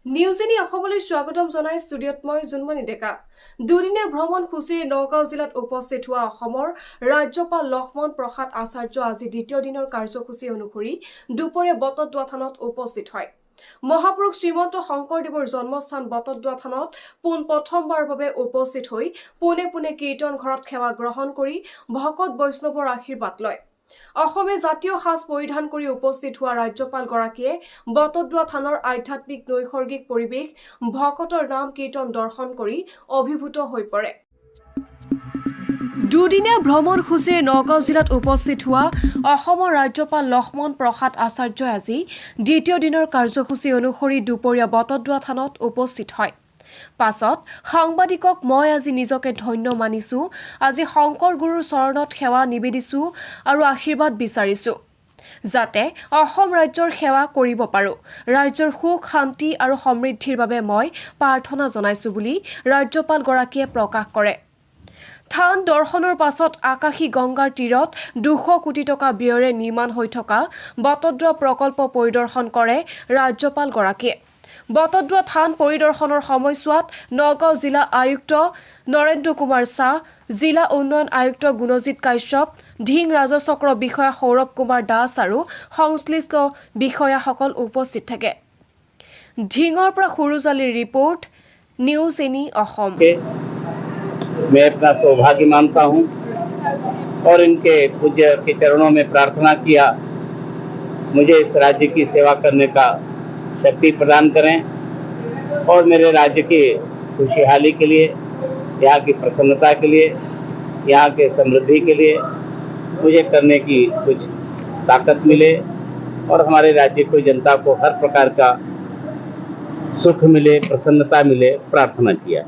News NE অসমলৈ স্বাগতম জনাই ষ্টুডিঅ'ত মই জুনমণি ডেকা। দুদিনীয়া ভ্ৰমণ সূচীৰ নগাঁও জিলাত উপস্থিত হোৱা অসমৰ ৰাজ্যপাল লক্ষ্মণ প্ৰসাদ আচাৰ্য আজি দ্বিতীয় দিনৰ কাৰ্যসূচী অনুসৰি দুপৰীয়া বটদ্ৰৱা থানত উপস্থিত হয়। মহাপুৰুষ শ্ৰীমন্ত শংকৰদেৱৰ জন্মস্থান বটদ্ৰৱা থানত প্ৰথমবাৰৰ বাবে উপস্থিত হৈ পোনে পোনে কীৰ্তন ঘৰত সেৱা গ্ৰহণ কৰি ভকত বৈষ্ণৱৰ আশীৰ্বাদ লয়। অসমে জাতীয় সাজ পৰিধান কৰি উপস্থিত হোৱা ৰাজ্যপালগৰাকীয়ে বটদ্ৰৱা থানৰ আধ্যাত্মিক নৈসৰ্গিক পৰিৱেশ ভকতৰ নাম কীৰ্তন দৰ্শন কৰি অভিভূত হৈ পৰে। দুদিনীয়া ভ্ৰমণ সূচীৰ নগাঁও জিলাত উপস্থিত হোৱা অসমৰ ৰাজ্যপাল লক্ষ্মণ প্ৰসাদ আচাৰ্যই আজি দ্বিতীয় দিনৰ কাৰ্যসূচী অনুসৰি দুপৰীয়া বটদ্ৰৱা থানত উপস্থিত হয়। পাছত সাংবাদিকক মই আজি নিজকে ধন্য মানিছো, আজি শংকৰ গুৰুৰ চৰণত সেৱা নিবেদিছো আৰু আশীৰ্বাদ বিচাৰিছো যাতে অসম ৰাজ্যৰ সেৱা কৰিব পাৰো। ৰাজ্যৰ সুখ শান্তি আৰু সমৃদ্ধিৰ বাবে মই প্ৰাৰ্থনা জনাইছো বুলি ৰাজ্যপালগৰাকীয়ে প্ৰকাশ কৰে। থান দৰ্শনৰ পাছত আকাশী গংগাৰ তীৰত 200 কোটি টকা ব্যয়েৰে নিৰ্মাণ হৈ থকা বটদ্ৰৱা প্ৰকল্প পৰিদৰ্শন কৰে ৰাজ্যপালগৰাকীয়ে। বটদ্ৰৱা থান পৰিদৰ্শনৰ সময়ছোৱাত নগাঁও জিলা আয়ুক্ত নৰেন্দ্ৰ কুমাৰ শাহ, জিলা উন্নয়ন আয়ুক্ত গুণজিৎ কাশ্যপ, ঢিং ৰাজচক্ৰ বিষয়া সৌৰভ কুমাৰ দাস আৰু সংশ্লিষ্ট বিষয়াসকল উপস্থিত থাকে। ঢিঙৰ পৰা সুৰুজালিৰ ৰিপৰ্ট, নিউজ NE অসম। मैं अपना सौभाग्य मानता हूं और इनके पूज्य के चरणों में प्रार्थना किया मुझे इस राज्य की सेवा करने का शक्ति प्रदान करें और मेरे राज्य की खुशहाली के लिए, यहाँ की प्रसन्नता के लिए, यहाँ के समृद्धि के लिए मुझे करने की कुछ ताकत मिले और हमारे राज्य को, जनता को हर प्रकार का सुख मिले, प्रसन्नता मिले, प्रार्थना किया।